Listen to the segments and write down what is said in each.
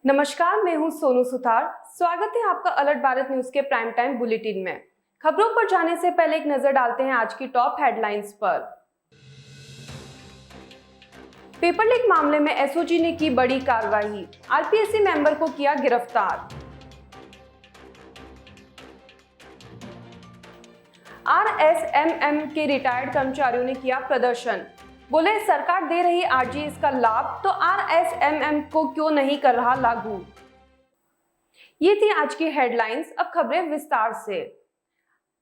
नमस्कार, मैं हूं सोनू सुथार। स्वागत है आपका अलर्ट भारत न्यूज के प्राइम टाइम बुलेटिन में। खबरों पर जाने से पहले एक नजर डालते हैं आज की टॉप हेडलाइंस पर। पेपर लीक मामले में एसओजी ने की बड़ी कार्रवाई, आरपीएससी मेंबर को किया गिरफ्तार। आरएसएमएम के रिटायर्ड कर्मचारियों ने किया प्रदर्शन, बोले सरकार दे रही आरजीएस का लाभ तो आरएसएमएम को क्यों नहीं कर रहा लागू। ये थी आज की हेडलाइंस। अब खबरें विस्तार से।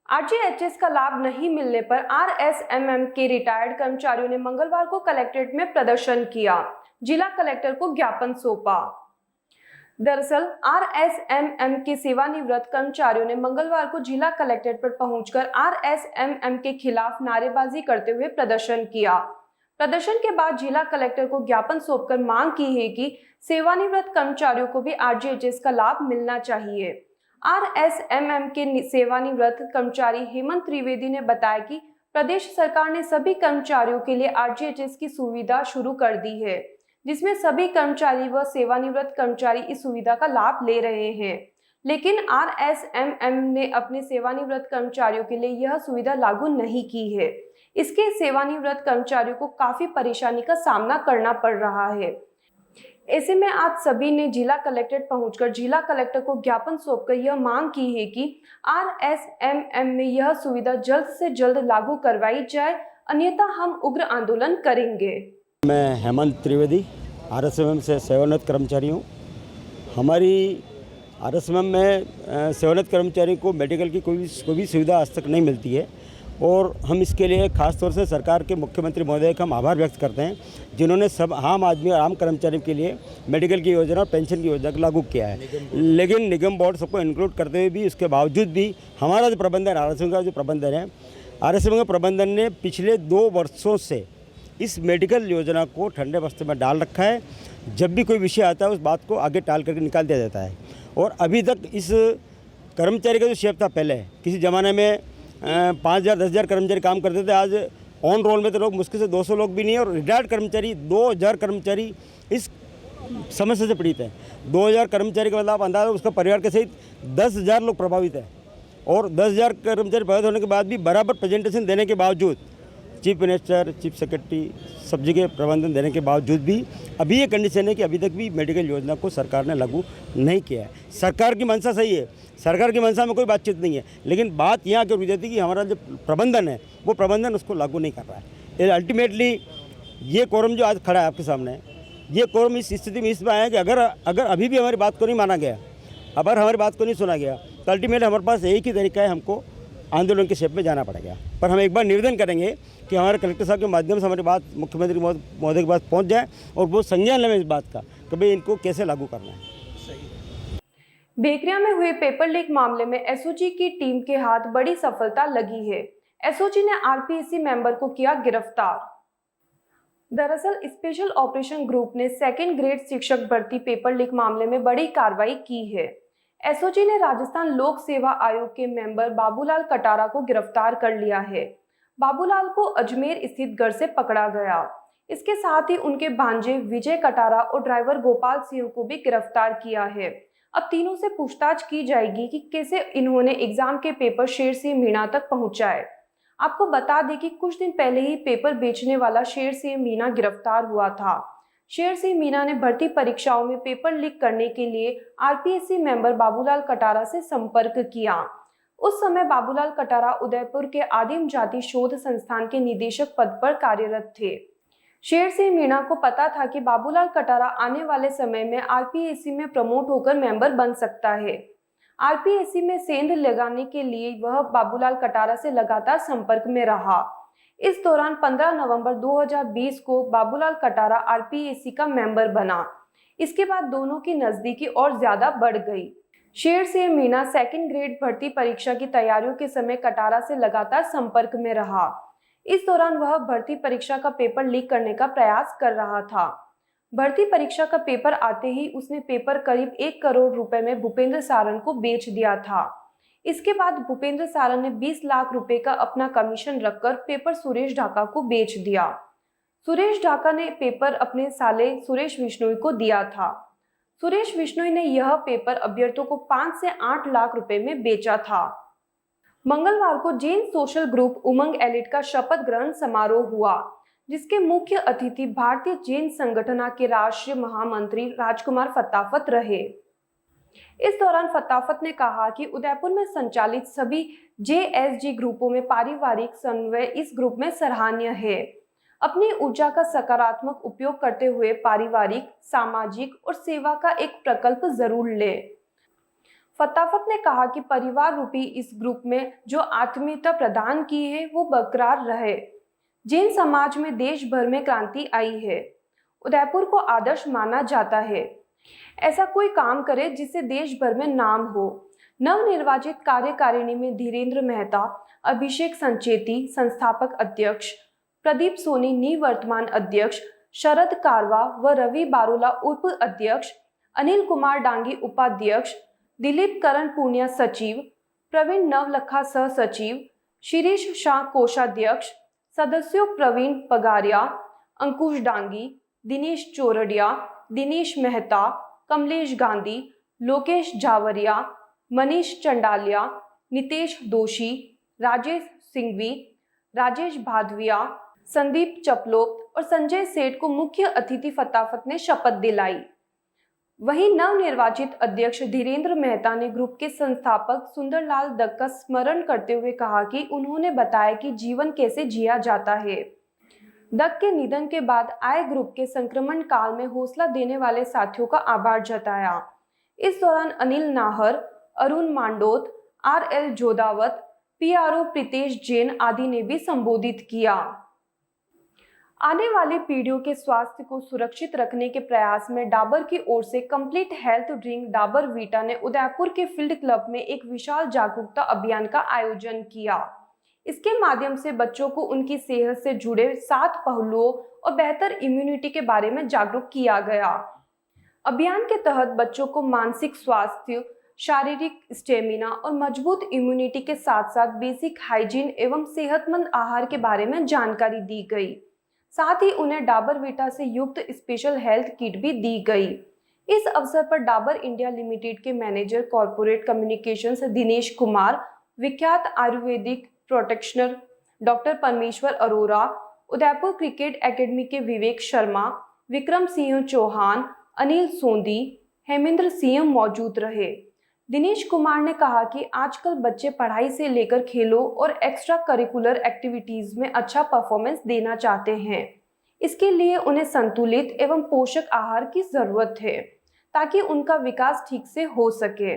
आरजीएचएस का लाभ नहीं मिलने पर आरएसएमएम के रिटायर्ड कर्मचारियों ने मंगलवार को कलेक्ट्रेट में प्रदर्शन किया, जिला कलेक्टर को ज्ञापन सौंपा। दरअसल आरएसएमएम के सेवानिवृत्त कर्मचारियों ने मंगलवार को जिला कलेक्ट्रेट पर पहुंचकर आरएसएमएम के खिलाफ नारेबाजी करते हुए प्रदर्शन किया। प्रदर्शन के बाद जिला कलेक्टर को ज्ञापन सौंपकर मांग की है कि सेवानिवृत्त कर्मचारियों को भी आरजीएचएस का लाभ मिलना चाहिए। आरएसएमएम के सेवानिवृत्त कर्मचारी हेमंत त्रिवेदी ने बताया कि प्रदेश सरकार ने सभी कर्मचारियों के लिए आरजीएचएस की सुविधा शुरू कर दी है, जिसमें सभी कर्मचारी व सेवानिवृत्त कर्मचारी इस सुविधा का लाभ ले रहे हैं। लेकिन आरएसएमएम ने अपने सेवानिवृत्त कर्मचारियों के लिए यह सुविधा लागू नहीं की है। इसके सेवानिवृत्त कर्मचारियों को काफी परेशानी का सामना करना पड़ रहा है। ऐसे में आज सभी ने जिला कलेक्ट्रेट पहुंचकर जिला कलेक्टर को ज्ञापन सौंपकर यह मांग की है कि आरएसएमएम में यह सुविधा जल्द से जल्द लागू करवाई जाए, अन्यथा हम उग्र आंदोलन करेंगे। मैं हेमंत त्रिवेदी आरएसएमएम से सेवानिवृत्त कर्मचारी हूँ। हमारी आरएसएमएम में सेवानिवृत्त कर्मचारी को मेडिकल की कोई भी सुविधा आज तक नहीं मिलती है और हम इसके लिए खास तौर से सरकार के मुख्यमंत्री महोदय का हम आभार व्यक्त करते हैं, जिन्होंने सब आम आदमी और आम कर्मचारियों के लिए मेडिकल की योजना और पेंशन की योजना को लागू किया है। लेकिन निगम बोर्ड सबको इंक्लूड करते हुए भी उसके बावजूद भी हमारा जो प्रबंधन आरएसएमएम का जो प्रबंधन है, आरएसएमएम के प्रबंधन ने पिछले 2 वर्षों से इस मेडिकल योजना को ठंडे बस्ते में डाल रखा है। जब भी कोई विषय आता है उस बात को आगे टाल करके निकाल दिया जाता है और अभी तक इस कर्मचारी का जो शेप था, पहले किसी ज़माने में 5,000 10,000 कर्मचारी काम करते थे, आज ऑन रोल में तो लोग मुश्किल से 200 लोग भी नहीं है और रिटायर्ड कर्मचारी 2,000 कर्मचारी इस समस्या से पीड़ित है। 2,000 कर्मचारी का मतलब अंदाजा उसका परिवार के सहित 10,000 लोग प्रभावित हैं और 10,000 कर्मचारी प्रभावित होने के बाद भी बराबर प्रेजेंटेशन देने के बावजूद, चीफ मिनिस्टर, चीफ सेक्रेटरी सब जगह प्रबंधन देने के बावजूद भी अभी ये कंडीशन है कि अभी तक भी मेडिकल योजना को सरकार ने लागू नहीं किया है। सरकार की मंशा सही है, सरकार की मंशा में कोई बातचीत नहीं है, लेकिन बात यहाँ की रुक जाती है कि हमारा जो प्रबंधन है वो प्रबंधन उसको लागू नहीं कर रहा है। अल्टीमेटली ये कोरम जो आज खड़ा है आपके सामने, ये कोरम इस स्थिति में इसमें आया कि अगर अभी भी हमारी बात को नहीं माना गया, अगर हमारी बात को नहीं सुना गया तो अल्टीमेटली हमारे पास एक ही तरीका है, हमको आंदोलन के शेप में जाना पड़ेगा। पर हम एक बार निवेदन करेंगे कि हमारे कलेक्टर साहब के माध्यम से हमारी बात मुख्यमंत्री महोदय के पास पहुंच जाए और वो संज्ञान लें इस बात का कि भाई इनको कैसे लागू करना है। बेकरिया में हुए पेपर लीक मामले में एसओजी की टीम के हाथ बड़ी सफलता लगी है। एसओजी ने आरपीएससी मेंबर को किया गिरफ्तार। दरअसल स्पेशल ऑपरेशन ग्रुप ने 2nd ग्रेड शिक्षक भर्ती पेपर लीक मामले में बड़ी कार्रवाई की है। एसओजी ने राजस्थान लोक सेवा आयोग के मेंबर बाबूलाल कटारा को गिरफ्तार कर लिया है। बाबूलाल को अजमेर स्थित घर से पकड़ा गया। इसके साथ ही उनके भांजे विजय कटारा और ड्राइवर गोपाल सिंह को भी गिरफ्तार किया है। अब तीनों से पूछताछ की जाएगी कि कैसे इन्होंने एग्जाम के पेपर शेर सिंह मीणा तक पहुंचाए। आपको बता दें कि कुछ दिन पहले ही पेपर बेचने वाला शेर सिंह मीणा गिरफ्तार हुआ था। शेर सिंह मीणा ने भर्ती परीक्षाओं में पेपर लीक करने के लिए आरपीएससी मेंबर बाबूलाल कटारा से संपर्क किया। उस समय बाबूलाल कटारा उदयपुर के आदिम जाति शोध संस्थान के निदेशक पद पर कार्यरत थे। शेर सिंह मीणा को पता था कि बाबूलाल कटारा आने वाले समय में आरपीएससी में प्रमोट होकर मेंबर बन सकता है। आरपीएससी में सेंध लगाने के लिए वह बाबूलाल कटारा से लगातार संपर्क में रहा। इस दौरान 15 नवंबर 2020 को बाबूलाल कटारा आरपीएससी का मेंबर बना। इसके बाद दोनों की नजदीकी और ज्यादा बढ़ गई। शेर सिंह मीणा 2nd ग्रेड भर्ती परीक्षा की तैयारियों के समय कटारा से लगातार संपर्क में रहा। इस दौरान वह भर्ती परीक्षा का पेपर लीक करने का प्रयास कर रहा था। भर्ती परीक्षा का पेपर आते ही उसने पेपर करीब 1 करोड़ रुपए में भूपेंद्र सारण को बेच दिया था। इसके बाद भूपेंद्र सारण ने 20 लाख रुपए का अपना कमीशन रखकर पेपर सुरेश ढाका को बेच दिया। सुरेश ढाका ने पेपर अपने साले सुरेश बिश्नोई को दिया था। सुरेश बिश्नोई ने यह पेपर अभ्यर्थियों को 5 से 8 लाख रुपए में बेचा था। मंगलवार को जैन सोशल ग्रुप उमंग एलिट का शपथ ग्रहण समारोह हुआ, जिसके मुख्य अतिथि भारतीय जैन संगठन के राष्ट्रीय महामंत्री राजकुमार फताफत रहे। इस दौरान फताफत ने कहा कि उदयपुर में संचालित सभी जेएसजी ग्रुपों में पारिवारिक समन्वय इस ग्रुप में सराहनीय है। अपनी ऊर्जा का सकारात्मक उपयोग करते हुए पारिवारिक, सामाजिक और सेवा का एक प्रकल्प जरूर ले। फताफत ने कहा कि परिवार रूपी इस ग्रुप में जो आत्मीयता प्रदान की है वो बरकरार रहे। जैन समाज में देश भर में क्रांति आई है। उदयपुर को आदर्श माना जाता है। ऐसा कोई काम करे जिससे देश भर में नाम हो। नवनिर्वाचित कार्यकारिणी में धीरेन्द्र मेहता, अभिषेक संचेती संस्थापक अध्यक्ष, प्रदीप सोनी निवर्तमान अध्यक्ष, शरद कारवा व रवि बारोला उप अध्यक्ष, अनिल कुमार डांगी उपाध्यक्ष, दिलीप करण पूर्णिया सचिव, प्रवीण नवलखा सह सचिव, शिरीष शाह कोषाध्यक्ष, सदस्यों प्रवीण पगारिया, अंकुश डांगी, दिनेश चोरडिया, दिनेश मेहता, कमलेश गांधी, लोकेश झावरिया, मनीष चंडालिया, नितेश दोषी, राजेश सिंघवी, राजेश भादविया, संदीप चपलोक और संजय सेठ को मुख्य अतिथि फताफत ने शपथ दिलाई। वहीं नवनिर्वाचित अध्यक्ष धीरेन्द्र मेहता ने ग्रुप के संस्थापक सुंदरलाल दत्त का स्मरण करते हुए कहा कि उन्होंने बताया कि जीवन कैसे जिया जाता है। दत्त के निधन के बाद आए ग्रुप के संक्रमण काल में हौसला देने वाले साथियों का आभार जताया। इस दौरान अनिल नाहर, अरुण मांडोत, RL जोधावत, PRO प्रीतेश जैन आदि ने भी संबोधित किया। आने वाली पीढ़ियों के स्वास्थ्य को सुरक्षित रखने के प्रयास में डाबर की ओर से complete health drink Dabur Vita ने उदयपुर के फील्ड क्लब में एक विशाल जागरूकता अभियान का आयोजन किया। इसके माध्यम से बच्चों को उनकी सेहत से जुड़े 7 पहलुओं और बेहतर इम्यूनिटी के बारे में जागरूक किया गया। अभियान के तहत बच्चों को मानसिक स्वास्थ्य, शारीरिक स्टेमिना और मजबूत इम्यूनिटी के साथ साथ बेसिक हाइजीन एवं सेहतमंद आहार के बारे में जानकारी दी गई। साथ ही उन्हें डाबर वीटा से युक्त स्पेशल हेल्थ किट भी दी गई। इस अवसर पर डाबर इंडिया लिमिटेड के manager corporate communications Dinesh Kumar, विख्यात आयुर्वेदिक प्रोटेक्शनर डॉक्टर परमेश्वर अरोरा, उदयपुर क्रिकेट एकेडमी के विवेक शर्मा, विक्रम सिंह चौहान, अनिल सोंदी, हेमेंद्र सिंह मौजूद रहे। दिनेश कुमार ने कहा कि आजकल बच्चे पढ़ाई से लेकर खेलों और एक्स्ट्रा करिकुलर एक्टिविटीज में अच्छा परफॉर्मेंस देना चाहते हैं। इसके लिए उन्हें संतुलित एवं पोषक आहार की जरूरत है ताकि उनका विकास ठीक से हो सके।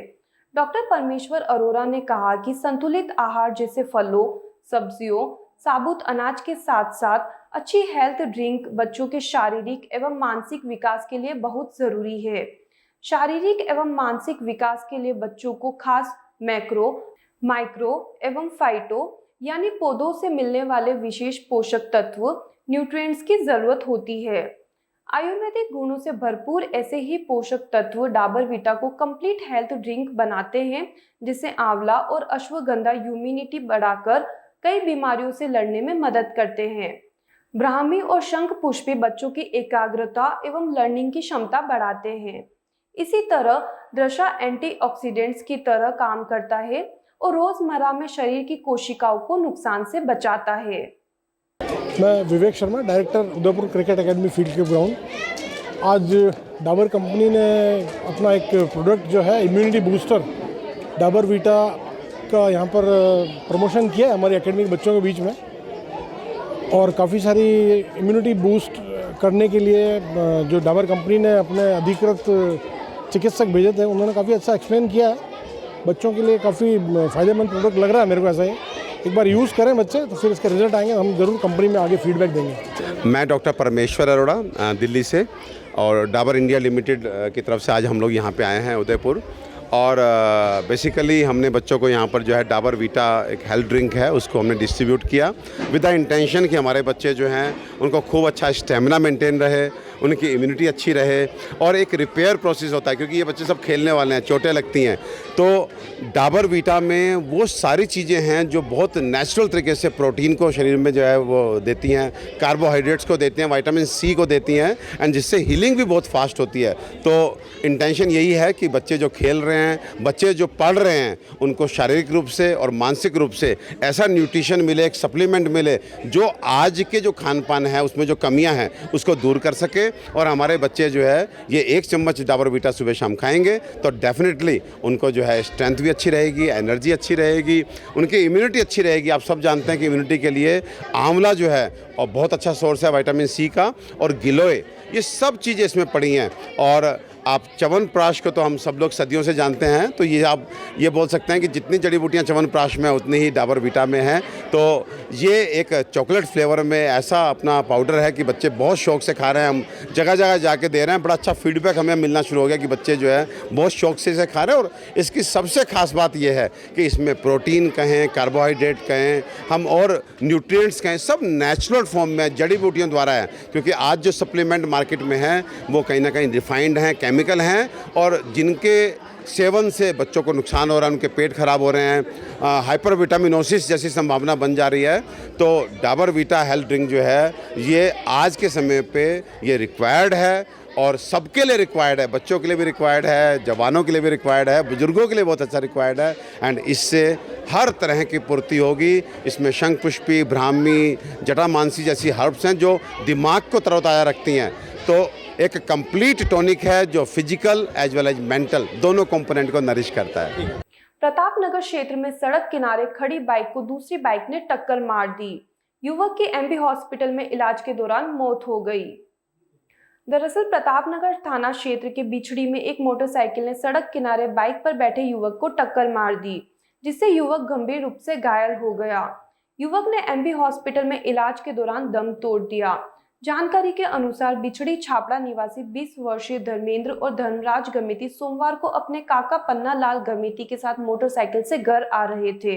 डॉक्टर परमेश्वर अरोरा ने कहा कि संतुलित आहार जैसे फलों, सब्जियों, साबुत अनाज के साथ साथ अच्छी हेल्थ ड्रिंक बच्चों के शारीरिक एवं मानसिक विकास के लिए बहुत जरूरी है। शारीरिक एवं मानसिक विकास के लिए बच्चों को खास मैक्रो, माइक्रो एवं फाइटो यानी पौधों से मिलने वाले विशेष पोषक तत्व न्यूट्रिएंट्स की जरूरत होती है। आयुर्वेदिक गुणों से भरपूर ऐसे ही पोषक तत्व डाबर वीटा को कंप्लीट हेल्थ ड्रिंक बनाते हैं, जिससे आंवला और अश्वगंधा इम्यूनिटी बढ़ाकर कई बीमारियों से लड़ने में मदद करते हैं। ब्राह्मी और शंख पुष्पी बच्चों की एकाग्रता एवं लर्निंग की क्षमता बढ़ाते हैं। इसी तरह दृशा एंटीऑक्सीडेंट्स की तरह काम करता है और रोजमर्रा में शरीर की कोशिकाओं को नुकसान से बचाता है। मैं Vivek Sharma, director Udaipur cricket academy field के ग्राउंड। आज डाबर कंपनी ने अपना एक प्रोडक्ट जो है इम्यूनिटी बूस्टर डाबर वीटा का यहाँ पर प्रमोशन किया है हमारी एकेडमी के बच्चों के बीच में। और काफ़ी सारी इम्यूनिटी बूस्ट करने के लिए जो डाबर कंपनी ने अपने अधिकृत चिकित्सक भेजे थे, उन्होंने काफ़ी अच्छा एक्सप्लेन किया है। बच्चों के लिए काफ़ी फ़ायदेमंद प्रोडक्ट लग रहा है मेरे को ऐसा ही। एक बार यूज़ करें बच्चे तो फिर इसके रिजल्ट आएंगे, हम ज़रूर कंपनी में आगे फीडबैक देंगे। मैं डॉक्टर परमेश्वर अरोड़ा दिल्ली से और डाबर इंडिया लिमिटेड की तरफ से आज हम लोग यहाँ पे आए हैं उदयपुर। और बेसिकली हमने बच्चों को यहाँ पर जो है डाबर वीटा एक हेल्थ ड्रिंक है उसको हमने डिस्ट्रीब्यूट किया विद द इंटेंशन कि हमारे बच्चे जो हैं उनको खूब अच्छा स्टेमिना मेंटेन रहे उनकी इम्यूनिटी अच्छी रहे और एक रिपेयर प्रोसेस होता है, क्योंकि ये बच्चे सब खेलने वाले हैं, चोटें लगती हैं। तो डाबर वीटा में वो सारी चीज़ें हैं जो बहुत नेचुरल तरीके से प्रोटीन को शरीर में जो है वो देती हैं, कार्बोहाइड्रेट्स को देती हैं, विटामिन सी को देती हैं, एंड जिससे हीलिंग भी बहुत फास्ट होती है। तो इंटेंशन यही है कि बच्चे जो खेल रहे हैं, बच्चे जो पढ़ रहे हैं, उनको शारीरिक रूप से और मानसिक रूप से ऐसा न्यूट्रिशन मिले, एक सप्लीमेंट मिले जो आज के जो खान पान है उसमें जो कमियां हैं उसको दूर कर सके। और हमारे बच्चे जो है ये 1 चम्मच डाबर वीटा सुबह शाम खाएंगे तो डेफिनेटली उनको जो है स्ट्रेंथ भी अच्छी रहेगी, एनर्जी अच्छी रहेगी, उनकी इम्यूनिटी अच्छी रहेगी। आप सब जानते हैं कि इम्यूनिटी के लिए आंवला जो है और बहुत अच्छा सोर्स है विटामिन सी का, और गिलोय, ये सब चीज़ें इसमें पड़ी हैं। और आप च्यवनप्राश को तो हम सब लोग सदियों से जानते हैं, तो ये आप ये बोल सकते हैं कि जितनी जड़ी बूटियाँ च्यवनप्राश में उतनी ही डाबर वीटा में हैं। तो ये एक चॉकलेट फ्लेवर में ऐसा अपना पाउडर है कि बच्चे बहुत शौक से खा रहे हैं, हम जगह जगह जाके दे रहे हैं, बड़ा अच्छा फीडबैक हमें मिलना शुरू हो गया कि बच्चे जो है बहुत शौक से इसे खा रहे हैं। और इसकी सबसे खास बात यह है कि इसमें प्रोटीन कहें, कार्बोहाइड्रेट कहें हम, और न्यूट्रिएंट्स कहें, सब नेचुरल फॉर्म में जड़ी बूटियों द्वारा है। क्योंकि आज जो सप्लीमेंट मार्केट में है वो कहीं ना कहीं रिफाइंड हैं, केमिकल हैं, और जिनके सेवन से बच्चों को नुकसान हो रहा है, उनके पेट खराब हो रहे हैं, हाइपर विटामिनोसिस जैसी संभावना बन जा रही है। तो डाबर वीटा हेल्थ ड्रिंक जो है ये आज के समय पे ये रिक्वायर्ड है, और सबके लिए रिक्वायर्ड है, बच्चों के लिए भी रिक्वायर्ड है, जवानों के लिए भी रिक्वायर्ड है, बुजुर्गों के लिए बहुत अच्छा रिक्वायर्ड है। एंड इससे हर तरह की पूर्ति होगी। इसमें शंखपुष्पी, ब्राह्मी, जटामांसी जैसी हर्ब्स हैं जो दिमाग को तरोताज़ा रखती हैं। तो एक कंप्लीट टॉनिक है जो physical as well as mental दोनों कंपोनेंट को नरिश करता है। प्रतापनगर क्षेत्र में सड़क किनारे खड़ी बाइक को दूसरी बाइक ने टक्कर मार दी। युवक की एमबी हॉस्पिटल में इलाज के दौरान मौत हो गई। दरअसल प्रतापनगर थाना क्षेत्र के बिछड़ी में एक मोटरसाइकिल ने सड़क किनारे बाइक पर बैठे युवक को टक्कर मार दी, जिससे युवक गंभीर रूप से घायल हो गया। युवक ने एमबी हॉस्पिटल में इलाज के दौरान दम तोड़ दिया। जानकारी के अनुसार बिछड़ी छापड़ा निवासी 20 वर्षीय धर्मेंद्र और धर्मराज गमेती सोमवार को अपने काका पन्ना लाल गमेती के साथ मोटरसाइकिल से घर आ रहे थे।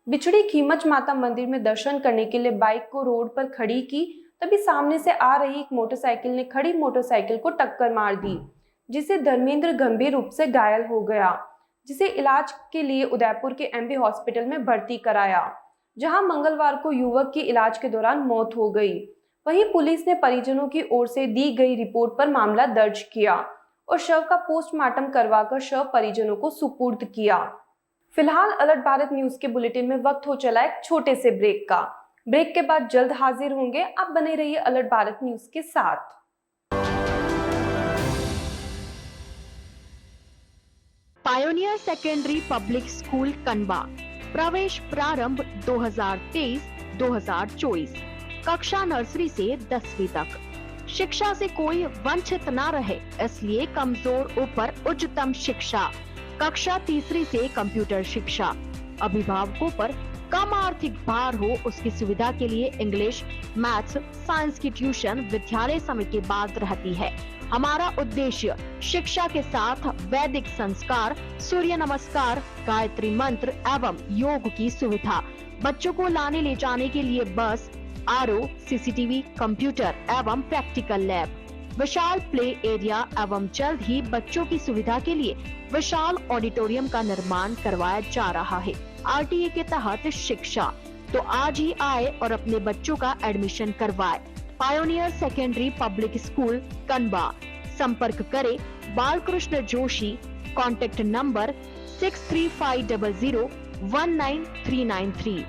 बिछड़ी खीमच माता मंदिर में दर्शन करने के लिए बाइक को रोड पर खड़ी की, तभी सामने से आ रही एक मोटरसाइकिल ने खड़ी मोटरसाइकिल को टक्कर मार दी, जिससे धर्मेंद्र गंभीर रूप से घायल हो गया, जिसे इलाज के लिए उदयपुर के एमबी हॉस्पिटल में भर्ती कराया, जहां मंगलवार को युवक की इलाज के दौरान मौत हो गई। वहीं पुलिस ने परिजनों की ओर से दी गई रिपोर्ट पर मामला दर्ज किया और शव का पोस्टमार्टम करवाकर शव परिजनों को सुपुर्द किया। फिलहाल अलर्ट भारत न्यूज के बुलेटिन में वक्त हो चला एक छोटे से ब्रेक का। ब्रेक के बाद जल्द हाजिर होंगे। आप बने रहिए अलर्ट भारत न्यूज के साथ। पायोनियर सेकेंडरी पब्लिक स्कूल कनबा, प्रवेश प्रारंभ 2023-2024, कक्षा नर्सरी से 10वीं तक। शिक्षा से कोई वंचित न रहे, इसलिए कमजोर ऊपर उच्चतम शिक्षा। कक्षा तीसरी से कंप्यूटर शिक्षा। अभिभावकों पर कम आर्थिक भार हो, उसकी सुविधा के लिए इंग्लिश, मैथ्स, साइंस की ट्यूशन विद्यालय समय के बाद रहती है। हमारा उद्देश्य शिक्षा के साथ वैदिक संस्कार, सूर्य नमस्कार, गायत्री मंत्र एवं योग की सुविधा। बच्चों को लाने ले जाने के लिए बस, आरओ, सीसीटीवी, कंप्यूटर एवं प्रैक्टिकल लैब, विशाल प्ले एरिया एवं जल्द ही बच्चों की सुविधा के लिए विशाल ऑडिटोरियम का निर्माण करवाया जा रहा है। आरटीए के तहत शिक्षा। तो आज ही आए और अपने बच्चों का एडमिशन करवाए। Pioneer secondary public school Kanba. संपर्क करें बालकृष्ण जोशी। कॉन्टेक्ट नंबर 6350019393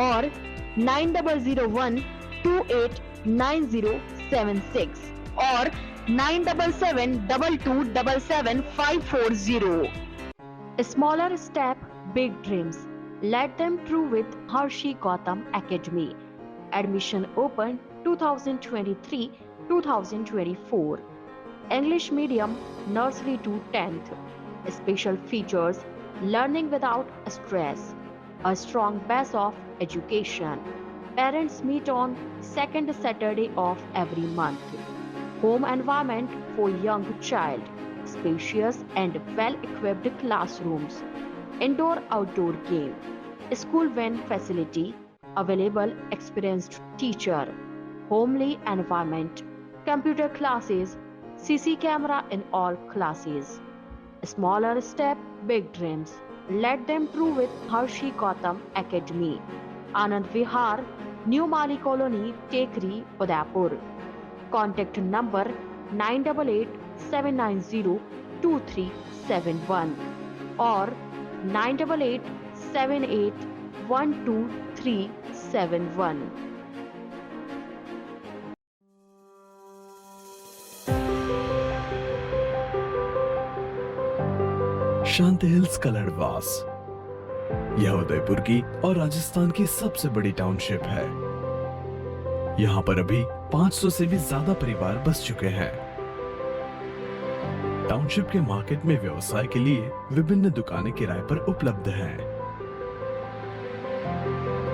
और 9001289076 और 9772277540. Smaller step, big dreams. Let them true with Harshi Gautam Academy. Admission open 2023-2024. English medium, nursery to 10th. Special features, learning without stress. A strong base of education. Parents meet on second Saturday of every month. Home environment for young child. Spacious and well-equipped classrooms. Indoor-outdoor game. School van facility. Available experienced teacher. Homely environment. computer classes, CC camera in all classes. Smaller step, big dreams. Let them prove with Harshi Gautam Academy. Anand Vihar, New Mali Colony, Tekri, Udaipur. Contact number 988-790-2371 or 988-78-12371. Shanti hills Kalarwas यह उदयपुर की और राजस्थान की सबसे बड़ी township है। यहाँ पर अभी 500 से भी ज्यादा परिवार बस चुके हैं। टाउनशिप के मार्केट में व्यवसाय के लिए विभिन्न दुकानें किराए पर उपलब्ध हैं।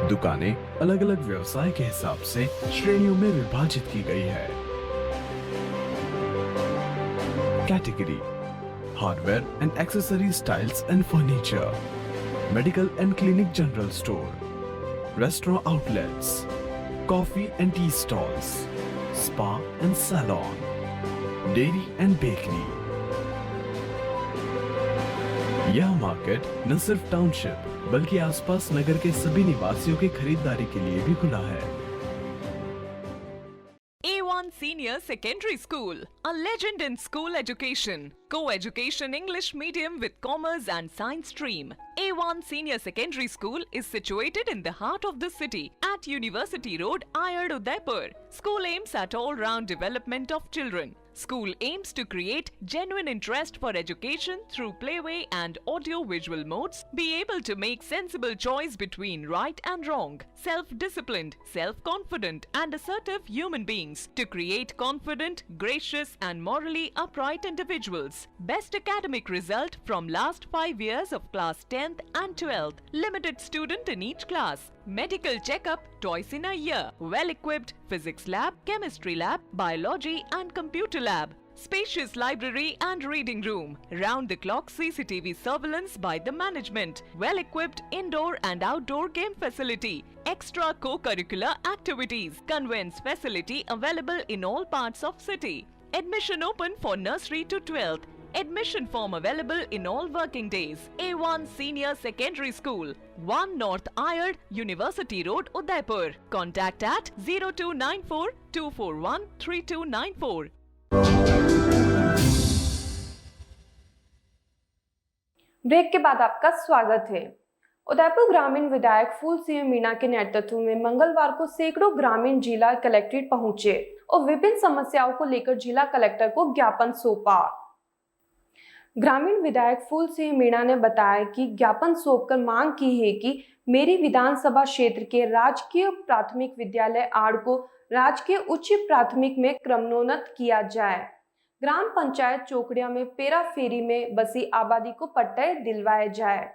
दुकानें अलग अलग व्यवसाय के हिसाब से श्रेणियों में विभाजित की गई है। Category: hardware and accessories, tiles and furniture, medical and clinic general store, restaurant outlets, coffee and tea stalls, spa and salon, dairy and bakery. यह मार्केट न सिर्फ टाउनशिप बल्कि आसपास नगर के सभी निवासियों की खरीदारी के लिए भी खुला है। A1 Senior Secondary School, a legend in school education. Co-education English medium with commerce and science stream. A1 Senior Secondary School is situated in the heart of the city at University Road, Ayad, Udaipur. School aims at all-round development of children. School aims to create genuine interest for education through playway and audio-visual modes, be able to make sensible choice between right and wrong, self-disciplined, self-confident and assertive human beings to create confident, gracious and morally upright individuals. Best academic result from last 5 years of class 10th and 12th. Limited student in each class. Medical checkup twice in a year. Well-equipped physics lab, chemistry lab, biology and computer lab. Spacious library and reading room. Round-the-clock CCTV surveillance by the management. Well-equipped indoor and outdoor game facility. Extra co-curricular activities. Conveyance facility available in all parts of city. Admission open for nursery to 12th. Admission form available in all working days. A1 Senior Secondary School, 1 North Ayad, University Road, Udaipur. Contact at 0294 241 3294. Break के बाद आपका स्वागत है। उदयपुर ग्रामीण विधायक फूल सिंह मीणा के नेतृत्व में मंगलवार को सैकड़ों ग्रामीण जिला कलेक्ट्रेट पहुंचे और विभिन्न समस्याओं को लेकर जिला कलेक्टर को ज्ञापन सौंपा। ग्रामीण विधायक फूल सिंह मीणा ने बताया कि ज्ञापन सौंपकर मांग की है कि मेरी विधानसभा क्षेत्र के राजकीय प्राथमिक विद्यालय आड़ को राजकीय उच्च प्राथमिक में क्रमोन्नत किया जाए। ग्राम पंचायत चोकड़िया में पेरा फेरी में बसी आबादी को पट्टे दिलवाए जाए।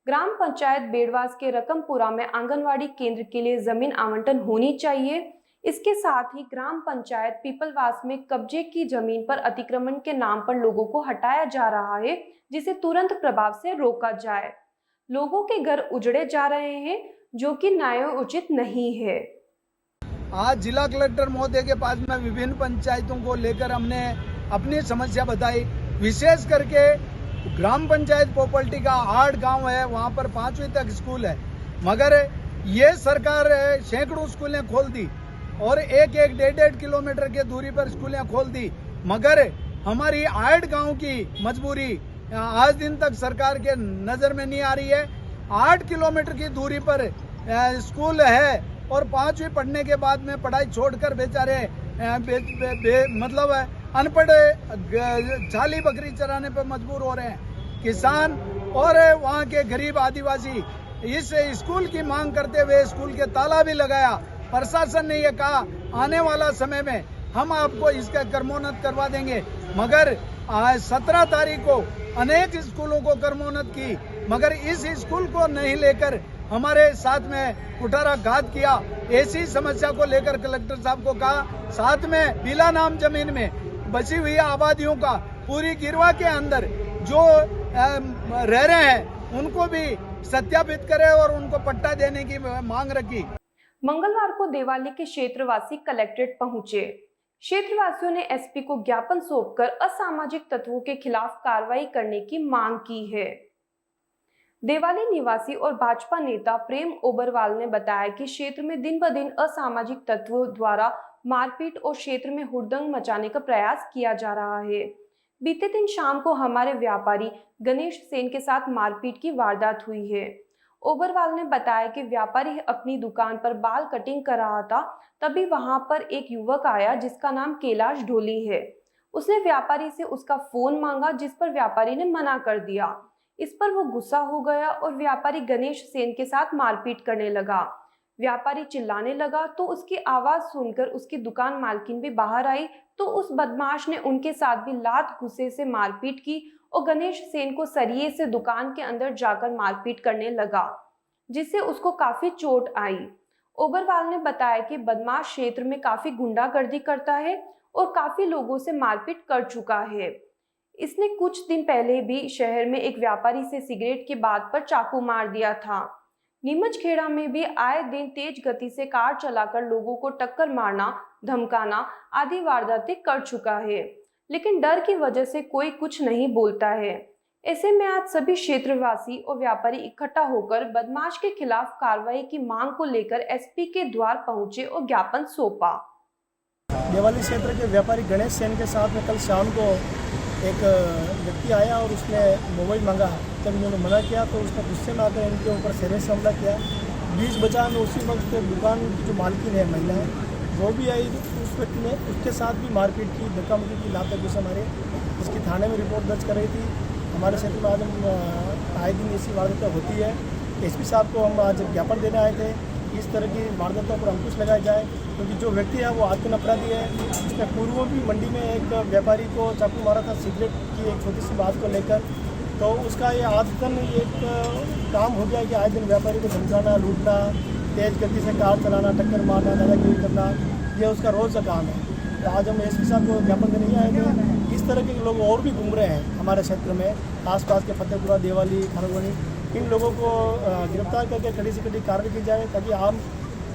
ग्राम पंचायत बेड़वास के रकमपुरा में आंगनवाड़ी केंद्र के लिए जमीन आवंटन होनी चाहिए। इसके साथ ही ग्राम पंचायत पीपलवास में कब्जे की जमीन पर अतिक्रमण के नाम पर लोगों को हटाया जा रहा है, जिसे तुरंत प्रभाव से रोका जाए। लोगों के घर उजड़े जा रहे हैं, जो कि न्यायोचित नहीं है। आज जिला कलेक्टर महोदय के पास में विभिन्न पंचायतों को लेकर हमने अपनी समस्या बताई। विशेष करके ग्राम पंचायत पोपल्टी का 8 गांव है, वहां पर 5वीं तक स्कूल है, मगर ये सरकार सैकड़ों स्कूलें खोल दी और एक 1.5 किलोमीटर की दूरी पर स्कूलें खोल दी, मगर हमारी 8 गांव की मजबूरी आज दिन तक सरकार के नजर में नहीं आ रही है। 8 किलोमीटर की दूरी पर स्कूल है और 5वीं पढ़ने के बाद में पढ़ाई छोड़कर बेचारे मतलब अनपढ़ छाली बकरी चराने पर मजबूर हो रहे हैं। किसान और वहाँ के गरीब आदिवासी इस स्कूल की मांग करते हुए स्कूल के ताला भी लगाया। प्रशासन ने यह कहा आने वाला समय में हम आपको इसका क्रमोन्नत करवा देंगे, मगर 17 तारीख को अनेक स्कूलों को क्रमोन्नत की, मगर इस स्कूल को नहीं लेकर हमारे साथ में कुठाराघात किया। ऐसी समस्या को लेकर कलेक्टर साहब को कहा, साथ में बिला नाम जमीन में बची हुई आबादियों का पूरी गिरवा के अंदर जो रह रहे हैं उनको भी सत्यापित करे और उनको पट्टा देने की मांग रखी। मंगलवार को देवाली के क्षेत्रवासी कलेक्ट्रेट पहुंचे। क्षेत्रवासियों ने एसपी को ज्ञापन सौंपकर असामाजिक तत्वों के खिलाफ कार्रवाई करने की मांग की है। देवाली निवासी और भाजपा नेता प्रेम ओबरवाल ने बताया कि क्षेत्र में दिन ब दिन असामाजिक तत्वों द्वारा मारपीट और क्षेत्र में हुड़दंग मचाने का प्रयास किया जा रहा है। बीते दिन शाम को हमारे व्यापारी गणेश सेन के साथ मारपीट की वारदात हुई है। ओबरवाल ने बताया कि व्यापारी अपनी दुकान पर बाल कटिंग कर रहा था, तभी वहां पर एक युवक आया जिसका नाम कैलाश ढोली है। उसने व्यापारी से उसका फोन मांगा, जिस पर व्यापारी ने मना कर दिया। इस पर वो गुस्सा हो गया और व्यापारी गणेश सेन के साथ मारपीट करने लगा। व्यापारी चिल्लाने लगा तो उसकी आवाज सुनकर उसकी दुकान मालकिन भी बाहर आई तो उस बदमाश ने उनके साथ भी लात घुसे से मारपीट की और गणेश सेन को सरिये से दुकान के अंदर जाकर मारपीट करने लगा, जिससे उसको काफी चोट आई। ओबरवाल ने बताया कि बदमाश क्षेत्र में काफी गुंडागर्दी करता है और काफी लोगों से मारपीट कर चुका है। इसने कुछ दिन पहले भी शहर में एक व्यापारी से सिगरेट की बात पर चाकू मार दिया था। नीमचखेड़ा में भी आए दिन तेज गति से कार चलाकर लोगों को टक्कर मारना, धमकाना आदि वारदातें कर चुका है, लेकिन डर की वजह से कोई कुछ नहीं बोलता है। ऐसे में आज सभी क्षेत्रवासी और व्यापारी इकट्ठा होकर बदमाश के खिलाफ कार्रवाई की मांग को लेकर एसपी के द्वार पहुंचे और ज्ञापन सौंपा। देवाली क्षेत्र के व्यापारी गणेश सेन के साथ में कल शाम को एक व्यक्ति आया और उसने मोबाइल मांगा। जब इन्होंने मना किया तो उसने गुस्से में आकर इनके ऊपर सिरे से हमला किया। बीच बचा में उसी वक्त दुकान की जो मालकिन है, महिला है, वो भी आई। उस व्यक्ति ने उसके साथ भी मारपीट की, धक्का मुक्की की, लात घुसे मारे। इसकी थाने में रिपोर्ट दर्ज कर रही थी। हमारे क्षेत्र में आज हम आए दिन ऐसी वारदातें होती है। एसपी साहब को हम आज ज्ञापन देने आए थे, इस तरह की वारदातों पर अंकुश लगाया जाए, क्योंकि जो व्यक्ति है वो आत्म अपराधी है। इसने पूर्व भी मंडी में एक व्यापारी को चाकू मारा था सिगरेट की एक छोटी सी बात को लेकर। तो उसका ये आदतन एक काम हो गया कि आए दिन व्यापारी को धमकाना, लूटना, तेज़ गति से कार चलाना, टक्कर मारना, दादागिरी करना, ये उसका रोज़ का काम है। तो आज हम एसपी साहब को ज्ञापन देने ही आए थे। इस तरह के लोग और भी घूम रहे हैं हमारे क्षेत्र में, आसपास के फतेहपुरा, देवाली, खरगोनी, इन लोगों को गिरफ्तार करके कड़ी से कड़ी कार्रवाई की जाए, ताकि आम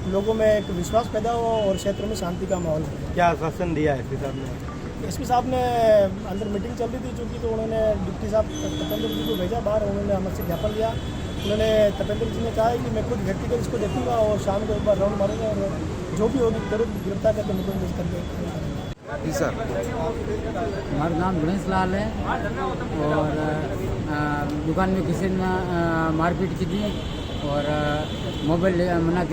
लोगों में एक विश्वास पैदा हो और क्षेत्र में शांति का माहौल हो। क्या आश्वासन दिया एसपी साहब ने? एसपी साहब ने अंदर मीटिंग चल रही थी चूँकि, तो उन्होंने डिप्टी साहब तपेंद्र जी को भेजा बाहर। उन्होंने हमसे ज्ञापन लिया। उन्होंने तपेंद्र जी ने कहा है कि मैं खुद व्यक्तिगत इसको देखूंगा और शाम को एक बार राउंड मारूंगा और जो भी होगी जरूर गिरफ्तार करके मुकदमा दर्ज करके। जी सर, हमारा नाम गणेश लाल है और दुकान में किसी ने मारपीट की थी और मोबाइल मना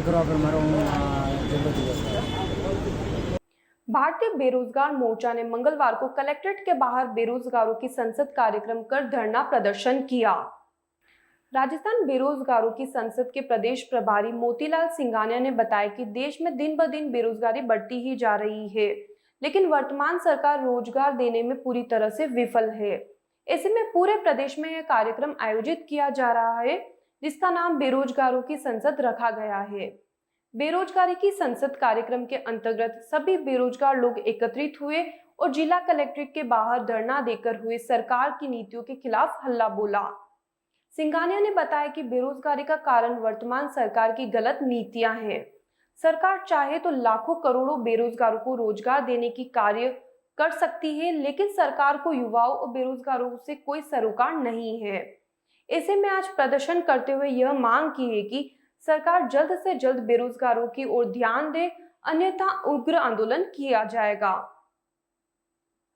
करवा कर मारा जरूरत। भारतीय बेरोजगार मोर्चा ने मंगलवार को कलेक्ट्रेट के बाहर बेरोजगारों की संसद कार्यक्रम कर धरना प्रदर्शन किया। राजस्थान बेरोजगारों की संसद के प्रदेश प्रभारी मोतीलाल सिंघानिया ने बताया कि देश में दिन ब दिन बेरोजगारी बढ़ती ही जा रही है, लेकिन वर्तमान सरकार रोजगार देने में पूरी तरह से विफल है। ऐसे में पूरे प्रदेश में यह कार्यक्रम आयोजित किया जा रहा है, जिसका नाम बेरोजगारों की संसद रखा गया है। बेरोजगारी की संसद कार्यक्रम के अंतर्गत सभी बेरोजगार लोग एकत्रित हुए और जिला कलेक्ट्रेट के बाहर धरना देकर हुए सरकार की नीतियों के खिलाफ हल्ला बोला। सिंघानिया ने बताया कि बेरोजगारी का कारण वर्तमान सरकार की गलत नीतियां हैं। सरकार चाहे तो लाखों करोड़ों बेरोजगारों को रोजगार देने की कार्य कर सकती है, लेकिन सरकार को युवाओं और बेरोजगारों से कोई सरोकार नहीं है। ऐसे में आज प्रदर्शन करते हुए यह मांग की है कि सरकार जल्द से जल्द बेरोजगारों की ओर ध्यान दे, अन्यथा उग्र आंदोलन किया जाएगा।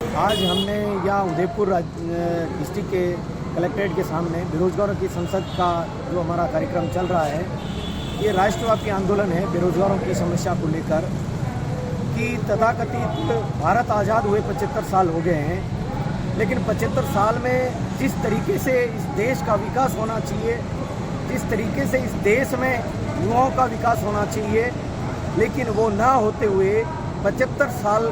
आज हमने यहाँ उदयपुर डिस्ट्रिक्ट के कलेक्ट्रेट के सामने बेरोजगारों की संसद का जो हमारा कार्यक्रम चल रहा है, ये राष्ट्रव्यापी आंदोलन है बेरोजगारों की समस्या को लेकर। कि तथाकथित भारत आज़ाद हुए 75 साल हो गए हैं, लेकिन 75 साल में जिस तरीके से इस देश का विकास होना चाहिए, जिस तरीके से इस देश में युवाओं का विकास होना चाहिए, लेकिन वो ना होते हुए 75 साल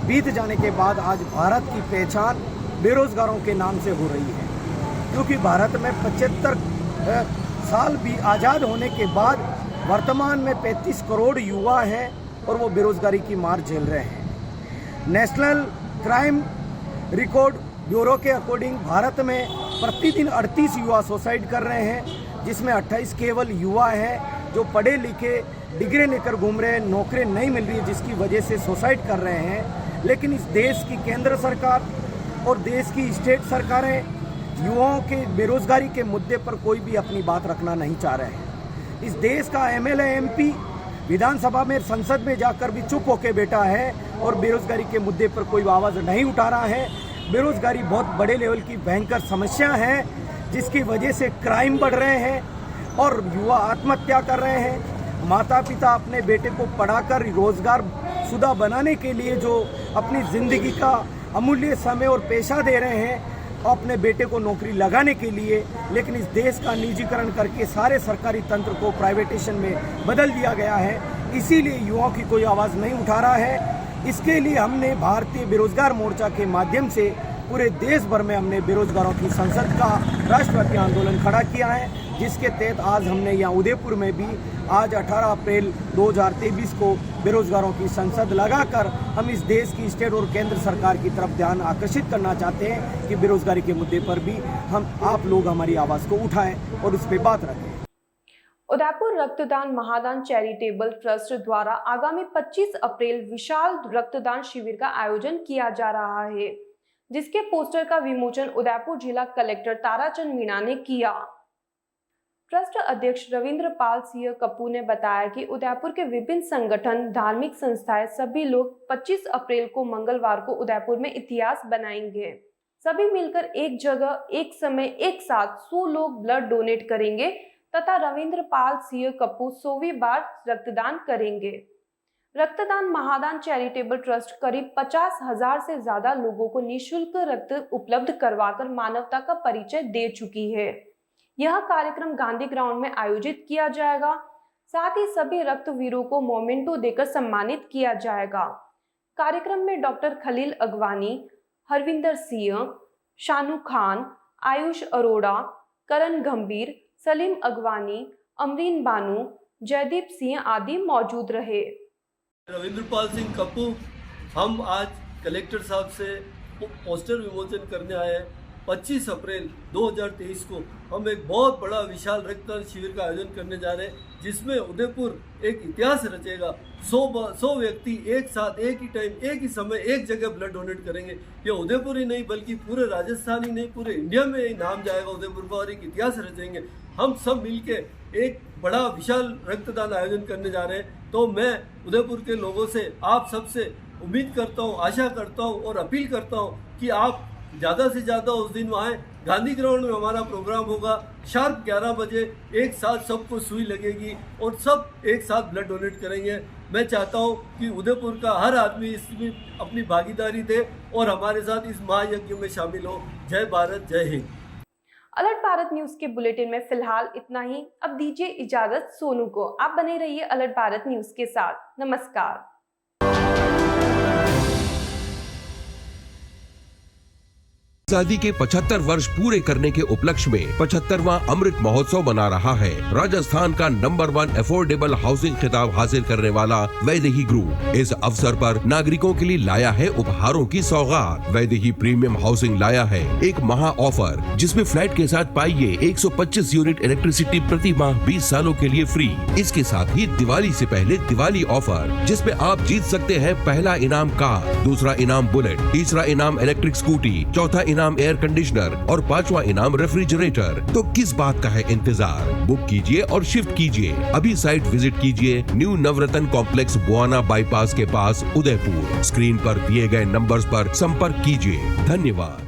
बीत जाने के बाद आज भारत की पहचान बेरोजगारों के नाम से हो रही है। क्योंकि भारत में 75 साल भी आज़ाद होने के बाद वर्तमान में 35 करोड़ युवा हैं और वो बेरोजगारी की मार झेल रहे हैं। नेशनल क्राइम रिकॉर्ड ब्यूरो के अकॉर्डिंग भारत में प्रतिदिन 38 युवा सुसाइड कर रहे हैं, जिसमें 28 केवल युवा हैं जो पढ़े लिखे डिग्री लेकर घूम रहे हैं, नौकरी नहीं मिल रही है जिसकी वजह से सुसाइड कर रहे हैं। लेकिन इस देश की केंद्र सरकार और देश की स्टेट सरकारें युवाओं के बेरोजगारी के मुद्दे पर कोई भी अपनी बात रखना नहीं चाह रहे हैं। इस देश का एमएलए एमपी विधानसभा में संसद में जाकर भी चुप होके बैठा है और बेरोजगारी के मुद्दे पर कोई आवाज़ नहीं उठा रहा है। बेरोजगारी बहुत बड़े लेवल की भयंकर समस्या है जिसकी वजह से क्राइम बढ़ रहे हैं और युवा आत्महत्या कर रहे हैं। माता पिता अपने बेटे को पढ़ाकर रोजगार शुदा बनाने के लिए जो अपनी ज़िंदगी का अमूल्य समय और पैसा दे रहे हैं अपने बेटे को नौकरी लगाने के लिए, लेकिन इस देश का निजीकरण करके सारे सरकारी तंत्र को प्राइवेटेशन में बदल दिया गया है। इसीलिए युवाओं की कोई आवाज़ नहीं उठा रहा है। इसके लिए हमने भारतीय बेरोजगार मोर्चा के माध्यम से पूरे देश भर में हमने बेरोजगारों की संसद का राष्ट्रव्यापी आंदोलन खड़ा किया है, जिसके तहत आज हमने यहाँ उदयपुर में भी आज 18 अप्रैल 2023 को बेरोजगारों की संसद लगाकर हम इस देश की स्टेट और केंद्र सरकार की तरफ ध्यान आकर्षित करना चाहते हैं कि बेरोजगारी के मुद्दे पर भी आप लोग हमारी आवाज़ को उठाएं और उस पर बात रखें। उदयपुर रक्तदान महादान चैरिटेबल ट्रस्ट द्वारा आगामी 25 अप्रैल विशाल रक्तदान शिविर का आयोजन किया जा रहा है, जिसके पोस्टर का विमोचन उदयपुर जिला कलेक्टर ताराचंद मीणा ने किया। ट्रस्ट अध्यक्ष रविंद्र पाल सिंह कपूर ने बताया कि उदयपुर के विभिन्न संगठन, धार्मिक संस्थाएं सभी लोग 25 अप्रैल को मंगलवार को उदयपुर में इतिहास बनाएंगे। सभी मिलकर एक जगह, एक समय, एक साथ 100 लोग ब्लड डोनेट करेंगे तथा रविंद्र पाल सिंह कपूर 100वीं बार रक्तदान करेंगे। रक्तदान महादान चैरिटेबल ट्रस्ट करीब 50,000 से ज्यादा लोगों को निःशुल्क रक्त उपलब्ध करवाकर मानवता का परिचय दे चुकी है। यह कार्यक्रम गांधी ग्राउंड में आयोजित किया जाएगा। साथ ही सभी रक्तवीरों को मोमेंटो देकर सम्मानित किया जाएगा। कार्यक्रम में डॉक्टर खलील अगवानी, हरविंदर सिंह, शानू खान, आयुष अरोड़ा, करण गंभीर, सलीम अगवानी, अमरीन बानू, जयदीप सिंह आदि मौजूद रहे। रविंद्र पाल सिंह कपूर, हम आज कलेक्टर साहब से पोस्टर विमोचन करने आए हैं। 25 अप्रैल 2023 को हम एक बहुत बड़ा विशाल रक्तदान शिविर का आयोजन करने जा रहे हैं, जिसमें उदयपुर एक इतिहास रचेगा। 100 व्यक्ति एक साथ, एक ही टाइम, एक ही समय, एक जगह ब्लड डोनेट करेंगे। ये उदयपुर ही नहीं बल्कि पूरे राजस्थान ही नहीं, पूरे इंडिया में नाम जाएगा उदयपुर का और एक इतिहास रचेंगे। हम सब मिलके एक बड़ा विशाल रक्तदान आयोजन करने जा रहे हैं। तो मैं उदयपुर के लोगों से, आप सबसे उम्मीद करता हूँ, आशा करता हूँ और अपील करता हूँ कि आप ज़्यादा से ज़्यादा उस दिन वहाँ गांधी ग्राउंड में हमारा प्रोग्राम होगा। शार्प 11 बजे एक साथ सबको सुई लगेगी और सब एक साथ ब्लड डोनेट करेंगे। मैं चाहता हूँ कि उदयपुर का हर आदमी इसमें अपनी भागीदारी दे और हमारे साथ इस महायज्ञ में शामिल हो। जय भारत, जय हिंद। अलर्ट भारत न्यूज के बुलेटिन में फिलहाल इतना ही। अब दीजिए इजाजत सोनू को। आप बने रहिए अलर्ट भारत न्यूज के साथ। नमस्कार। आजादी के 75 वर्ष पूरे करने के उपलक्ष्य में 75वां अमृत महोत्सव मना रहा है। राजस्थान का नंबर 1 अफोर्डेबल हाउसिंग खिताब हासिल करने वाला वैदेही ग्रुप इस अवसर पर नागरिकों के लिए लाया है उपहारों की सौगात। वैदेही प्रीमियम हाउसिंग लाया है एक महा ऑफर, जिसमें फ्लैट के साथ पाइए 125 यूनिट इलेक्ट्रिसिटी प्रति माह 20 सालों के लिए फ्री। इसके साथ ही दिवाली से पहले दिवाली ऑफर, जिसमें आप जीत सकते हैं पहला इनाम कार, दूसरा इनाम बुलेट, तीसरा इनाम इलेक्ट्रिक स्कूटी, चौथा इनाम एयर कंडीशनर और 5वां इनाम रेफ्रिजरेटर। तो किस बात का है इंतजार? बुक कीजिए और शिफ्ट कीजिए। अभी साइट विजिट कीजिए। न्यू नवरत्न कॉम्प्लेक्स, बुआना बाईपास के पास, उदयपुर। स्क्रीन पर दिए गए नंबर्स पर संपर्क कीजिए। धन्यवाद।